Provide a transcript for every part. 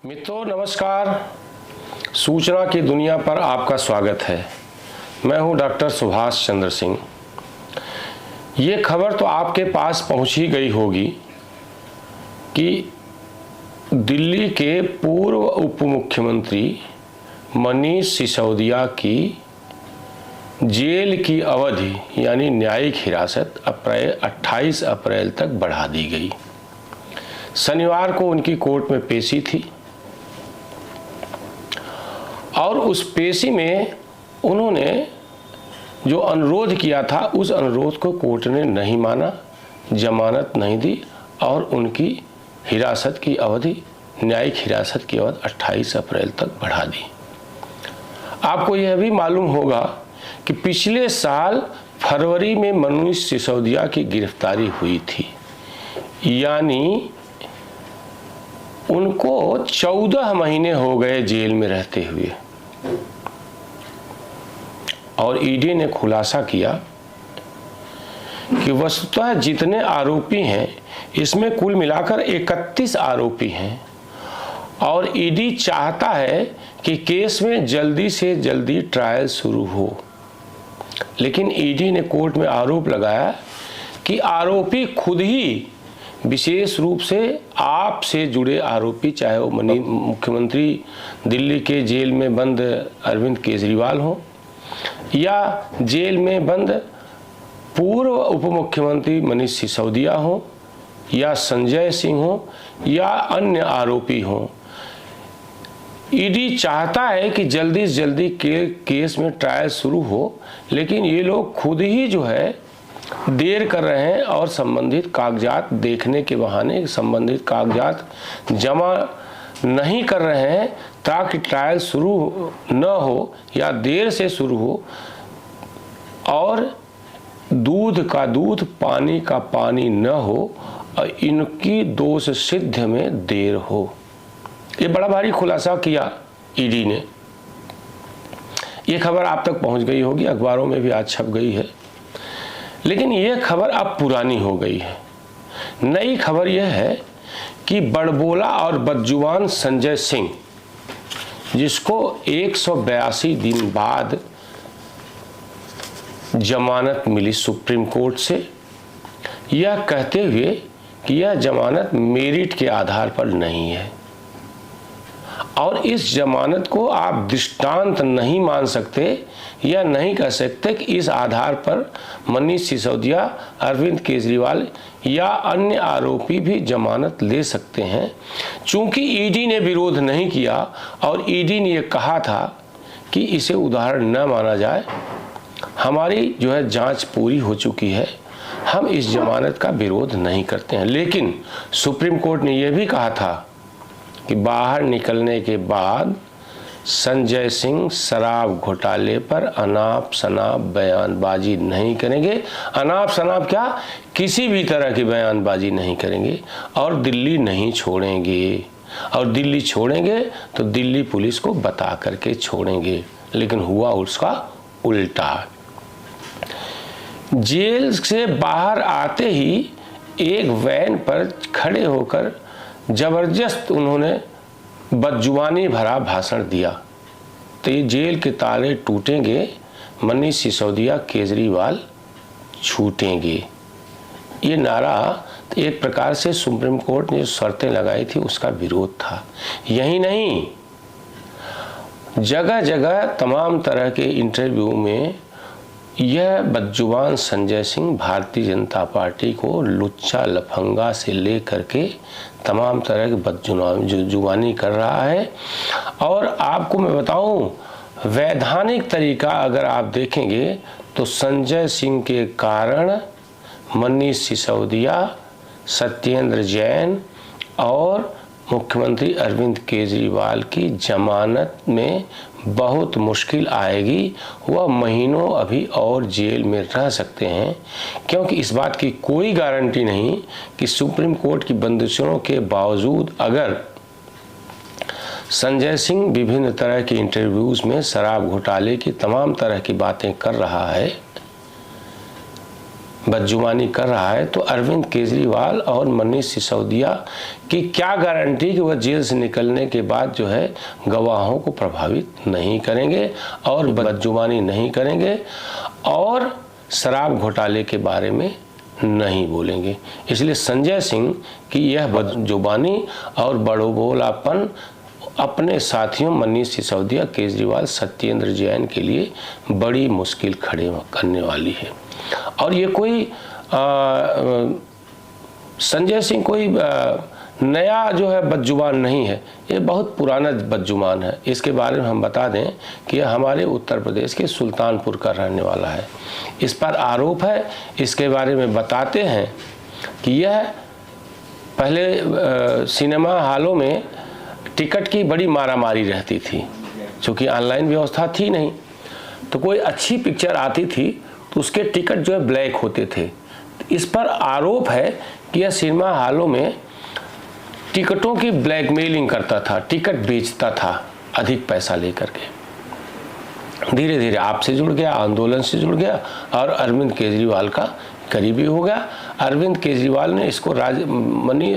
मित्रों नमस्कार। सूचना की दुनिया पर आपका स्वागत है। मैं हूं डॉक्टर सुभाष चंद्र सिंह। ये खबर तो आपके पास पहुंच ही गई होगी कि दिल्ली के पूर्व उप मुख्यमंत्री मनीष सिसोदिया की जेल की अवधि यानी न्यायिक हिरासत 28 अप्रैल तक बढ़ा दी गई। शनिवार को उनकी कोर्ट में पेशी थी और उस पेशी में उन्होंने जो अनुरोध किया था उस अनुरोध को कोर्ट ने नहीं माना, जमानत नहीं दी और उनकी हिरासत की अवधि, न्यायिक हिरासत की अवधि 28 अप्रैल तक बढ़ा दी। आपको यह भी मालूम होगा कि पिछले साल फरवरी में मनीष सिसोदिया की गिरफ्तारी हुई थी, यानी उनको 14 महीने हो गए जेल में रहते हुए। और ईडी ने खुलासा किया कि वस्तुतः जितने आरोपी हैं इसमें कुल मिलाकर 31 आरोपी हैं और ईडी चाहता है कि केस में जल्दी से जल्दी ट्रायल शुरू हो। लेकिन ईडी ने कोर्ट में आरोप लगाया कि आरोपी खुद ही, विशेष रूप से आप से जुड़े आरोपी, चाहे वो मुख्यमंत्री दिल्ली के जेल में बंद अरविंद केजरीवाल हो या जेल में बंद पूर्व उप मुख्यमंत्री मनीष सिसोदिया हो या संजय सिंह हो या अन्य आरोपी हो, ईडी चाहता है कि जल्दी से जल्दी केस में ट्रायल शुरू हो। लेकिन ये लोग खुद ही जो है देर कर रहे हैं और संबंधित कागजात देखने के बहाने संबंधित कागजात जमा नहीं कर रहे हैं ताकि ट्रायल शुरू न हो या देर से शुरू हो और दूध का दूध पानी का पानी न हो और इनकी दोष सिद्ध में देर हो। ये बड़ा भारी खुलासा किया ईडी ने। ये खबर आप तक पहुंच गई होगी, अखबारों में भी आज छप गई है। लेकिन यह खबर अब पुरानी हो गई है। नई खबर यह है कि बड़बोला और बदजुबान संजय सिंह, जिसको 182 दिन बाद जमानत मिली सुप्रीम कोर्ट से, यह कहते हुए कि यह जमानत मेरिट के आधार पर नहीं है और इस जमानत को आप दृष्टांत नहीं मान सकते या नहीं कह सकते कि इस आधार पर मनीष सिसोदिया, अरविंद केजरीवाल या अन्य आरोपी भी जमानत ले सकते हैं। चूंकि ईडी ने विरोध नहीं किया और ईडी ने यह कहा था कि इसे उदाहरण न माना जाए, हमारी जो है जांच पूरी हो चुकी है, हम इस जमानत का विरोध नहीं करते हैं। लेकिन सुप्रीम कोर्ट ने यह भी कहा था कि बाहर निकलने के बाद संजय सिंह शराब घोटाले पर अनाप शनाप बयानबाजी नहीं करेंगे। अनाप शनाप क्या, किसी भी तरह की बयानबाजी नहीं करेंगे और दिल्ली नहीं छोड़ेंगे। और दिल्ली छोड़ेंगे तो दिल्ली पुलिस को बता करके छोड़ेंगे। लेकिन हुआ उसका उल्टा। जेल से बाहर आते ही एक वैन पर खड़े होकर जबरदस्त उन्होंने बदजुबानी भरा भाषण दिया। तो ये जेल के ताले टूटेंगे, मनीष सिसोदिया, केजरीवाल छूटेंगे। ये नारा एक प्रकार से सुप्रीम कोर्ट ने जो शर्तें लगाई थी उसका विरोध था। यही नहीं, जगह जगह तमाम तरह के इंटरव्यू में यह बदजुबान संजय सिंह भारतीय जनता पार्टी को लुच्चा लफंगा से लेकर के तमाम तरह की बदजुबानी कर रहा है। और आपको मैं बताऊं, वैधानिक तरीका अगर आप देखेंगे तो संजय सिंह के कारण मनीष सिसोदिया, सत्येंद्र जैन और मुख्यमंत्री अरविंद केजरीवाल की जमानत में बहुत मुश्किल आएगी। वह महीनों अभी और जेल में रह सकते हैं, क्योंकि इस बात की कोई गारंटी नहीं कि सुप्रीम कोर्ट की बंदिशों के बावजूद अगर संजय सिंह विभिन्न तरह के इंटरव्यूज में शराब घोटाले की तमाम तरह की बातें कर रहा है, बदजुबानी कर रहा है तो अरविंद केजरीवाल और मनीष सिसोदिया की क्या गारंटी कि वह जेल से निकलने के बाद जो है गवाहों को प्रभावित नहीं करेंगे और बदजुबानी नहीं करेंगे और शराब घोटाले के बारे में नहीं बोलेंगे। इसलिए संजय सिंह की यह बदजुबानी और बड़बोलापन अपने साथियों मनीष सिसोदिया, केजरीवाल, सत्येंद्र जैन के लिए बड़ी मुश्किल खड़े करने वाली है। और ये कोई संजय सिंह कोई नया जो है बदजुबान नहीं है, ये बहुत पुराना बदजुबान है। इसके बारे में हम बता दें कि यह हमारे उत्तर प्रदेश के सुल्तानपुर का रहने वाला है। इस पर आरोप है, इसके बारे में बताते हैं कि यह पहले सिनेमा हॉलों में टिकट की बड़ी मारामारी रहती थी, क्योंकि ऑनलाइन व्यवस्था थी नहीं, तो कोई अच्छी पिक्चर आती थी तो उसके टिकट जो है ब्लैक होते थे। इस पर आरोप है कि यह सिनेमा हॉलों में टिकटों की ब्लैकमेलिंग करता था, टिकट बेचता था अधिक पैसा लेकर के। धीरे धीरे आपसे जुड़ गया, आंदोलन से जुड़ गया और अरविंद केजरीवाल का करीबी हो गया। अरविंद केजरीवाल ने इसको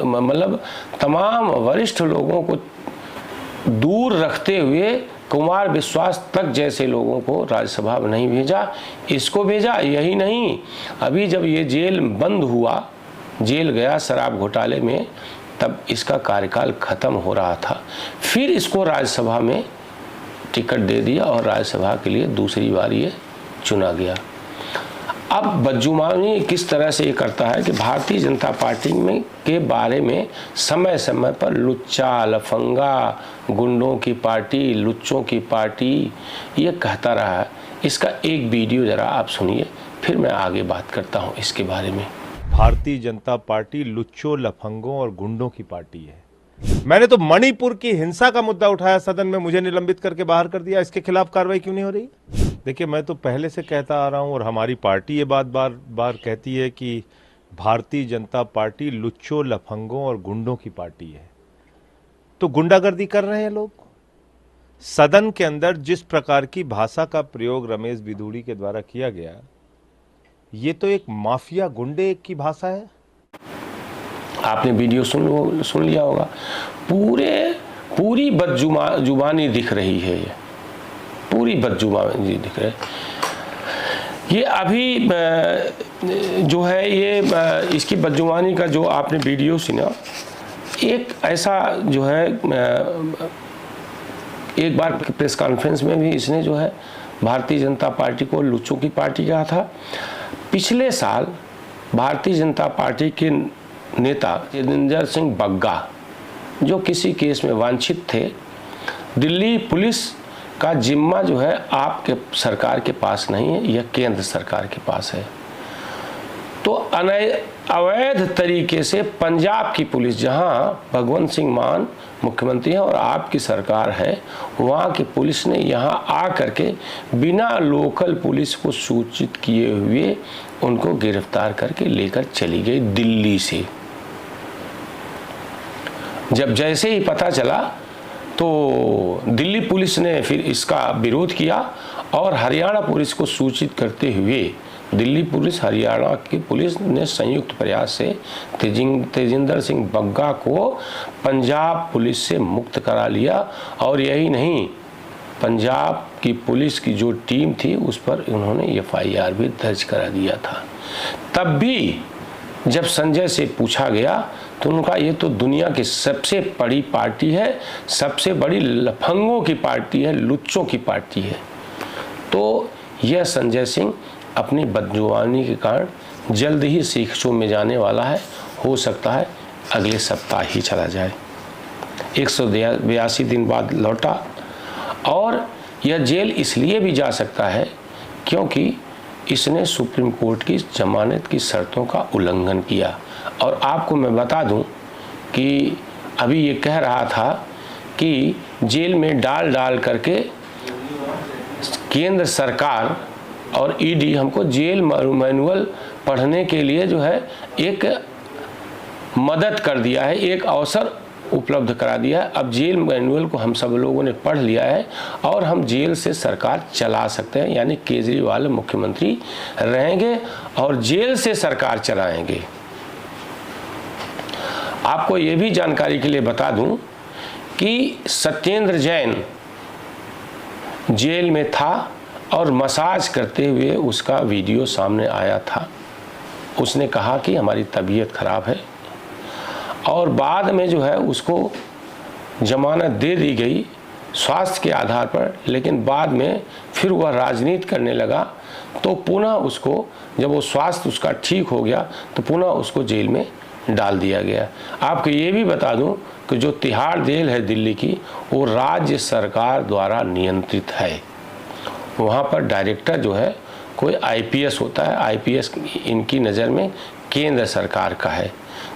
मतलब तमाम वरिष्ठ लोगों को दूर रखते हुए कुमार विश्वास तक जैसे लोगों को राज्यसभा में नहीं भेजा, इसको भेजा। यही नहीं, अभी जब ये जेल बंद हुआ, जेल गया शराब घोटाले में, तब इसका कार्यकाल खत्म हो रहा था, फिर इसको राज्यसभा में टिकट दे दिया और राज्यसभा के लिए दूसरी बार ये चुना गया। अब बदजुबानी किस तरह से ये करता है कि भारतीय जनता पार्टी में के बारे में समय समय पर लुच्चा, लफंगा, गुंडों की पार्टी, लुच्चों की पार्टी ये कहता रहा है। इसका एक वीडियो जरा आप सुनिए, फिर मैं आगे बात करता हूँ इसके बारे में। भारतीय जनता पार्टी लुच्चों, लफंगों और गुंडों की पार्टी है। मैंने तो मणिपुर की हिंसा का मुद्दा उठाया सदन में, मुझे निलंबित करके बाहर कर दिया। इसके खिलाफ कार्रवाई क्यों नहीं हो रही? देखिए, मैं तो पहले से कहता आ रहा हूं और हमारी पार्टी ये बात बार बार कहती है कि भारतीय जनता पार्टी लुच्चों, लफंगों और गुंडों की पार्टी है। तो गुंडागर्दी कर रहे हैं लोग। सदन के अंदर जिस प्रकार की भाषा का प्रयोग रमेश बिधूड़ी के द्वारा किया गया, ये तो एक माफिया गुंडे की भाषा है। आपने वीडियो सुन लिया होगा। पूरी बदजुबानी दिख रही है, ये पूरी बदजुबानी दिख रही है। ये अभी जो है ये इसकी बदजुबानी का जो आपने वीडियो सुना, एक ऐसा जो है एक बार प्रेस कॉन्फ्रेंस में भी इसने जो है भारतीय जनता पार्टी को लुच्चों की पार्टी कहा था। पिछले साल भारतीय जनता पार्टी के नेता तेजिंदर सिंह बग्गा, जो किसी केस में वांछित थे, दिल्ली पुलिस का जिम्मा जो है आपके सरकार के पास नहीं है, यह केंद्र सरकार के पास है। तो अवैध तरीके से पंजाब की पुलिस, जहां भगवंत सिंह मान मुख्यमंत्री हैं और आपकी सरकार है, वहां की पुलिस ने यहां आ करके बिना लोकल पुलिस को सूचित किए हुए उनको गिरफ्तार करके लेकर चली गई दिल्ली से। जब जैसे ही पता चला तो दिल्ली पुलिस ने फिर इसका विरोध किया और हरियाणा पुलिस को सूचित करते हुए दिल्ली पुलिस, हरियाणा की पुलिस ने संयुक्त प्रयास से तेजिंदर सिंह बग्गा को पंजाब पुलिस से मुक्त करा लिया। और यही नहीं, पंजाब की पुलिस की जो टीम थी उस पर उन्होंने FIR भी दर्ज करा दिया था। तब भी जब संजय से पूछा गया तो उनका ये तो दुनिया की सबसे बड़ी पार्टी है, सबसे बड़ी लफंगों की पार्टी है, लुच्चों की पार्टी है। तो यह संजय सिंह अपनी बदजुबानी के कारण जल्द ही शिक्षों में जाने वाला है। हो सकता है अगले सप्ताह ही चला जाए। 182 दिन बाद लौटा। और यह जेल इसलिए भी जा सकता है क्योंकि इसने सुप्रीम कोर्ट की जमानत की शर्तों का उल्लंघन किया। और आपको मैं बता दूं कि अभी ये कह रहा था कि जेल में डाल करके केंद्र सरकार और ED हमको जेल मैनुअल पढ़ने के लिए जो है एक मदद कर दिया है, एक अवसर उपलब्ध करा दिया है। अब जेल मैनुअल को हम सब लोगों ने पढ़ लिया है और हम जेल से सरकार चला सकते हैं, यानी केजरीवाल मुख्यमंत्री रहेंगे और जेल से सरकार चलाएंगे। आपको ये भी जानकारी के लिए बता दूं कि सत्येंद्र जैन जेल में था और मसाज करते हुए उसका वीडियो सामने आया था। उसने कहा कि हमारी तबीयत खराब है और बाद में जो है उसको जमानत दे दी गई स्वास्थ्य के आधार पर, लेकिन बाद में फिर वह राजनीति करने लगा तो पुनः उसको, जब वो स्वास्थ्य उसका ठीक हो गया तो पुनः उसको जेल में डाल दिया गया। आपको ये भी बता दूं कि जो तिहाड़ जेल है दिल्ली की, वो राज्य सरकार द्वारा नियंत्रित है। वहाँ पर डायरेक्टर जो है कोई आईपीएस होता है, आईपीएस इनकी नज़र में केंद्र सरकार का है।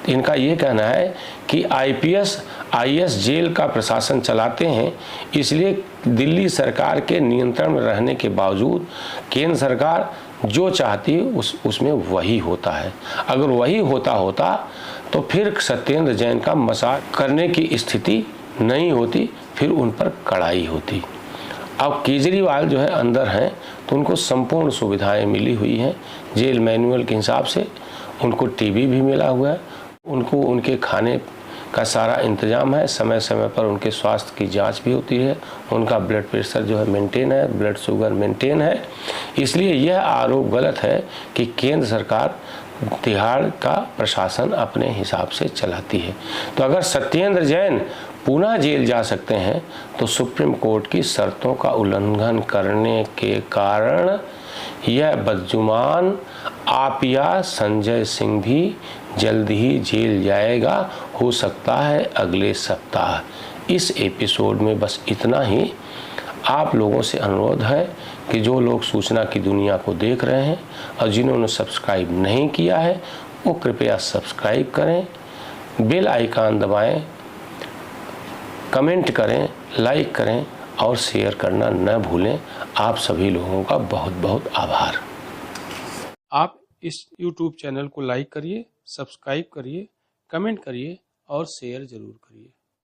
तो इनका ये कहना है कि आईपीएस आईएएस जेल का प्रशासन चलाते हैं, इसलिए दिल्ली सरकार के नियंत्रण में रहने के बावजूद केंद्र सरकार जो चाहती है उसमें वही होता है। अगर वही होता तो फिर सत्येंद्र जैन का मसाज करने की स्थिति नहीं होती, फिर उन पर कड़ाई होती। अब केजरीवाल जो है अंदर हैं तो उनको संपूर्ण सुविधाएं मिली हुई हैं जेल मैनुअल के हिसाब से। उनको टीवी भी मिला हुआ है, उनको उनके खाने का सारा इंतजाम है, समय समय पर उनके स्वास्थ्य की जांच भी होती है, उनका ब्लड प्रेशर जो है मेंटेन है, ब्लड शुगर मेंटेन है। इसलिए यह आरोप गलत है कि केंद्र सरकार तिहाड़ का प्रशासन अपने हिसाब से चलाती है। तो अगर सत्येंद्र जैन पुनः जेल जा सकते हैं तो सुप्रीम कोर्ट की शर्तों का उल्लंघन करने के कारण यह बदजुबान आपिया संजय सिंह भी जल्द ही जेल जाएगा, हो सकता है अगले सप्ताह। इस एपिसोड में बस इतना ही। आप लोगों से अनुरोध है कि जो लोग सूचना की दुनिया को देख रहे हैं और जिन्होंने सब्सक्राइब नहीं किया है वो कृपया सब्सक्राइब करें, बेल आइकन दबाएं, कमेंट करें, लाइक करें और शेयर करना न भूलें। आप सभी लोगों का बहुत बहुत आभार। आप इस YouTube चैनल को लाइक करिए, सब्सक्राइब करिए, कमेंट करिए और शेयर ज़रूर करिए।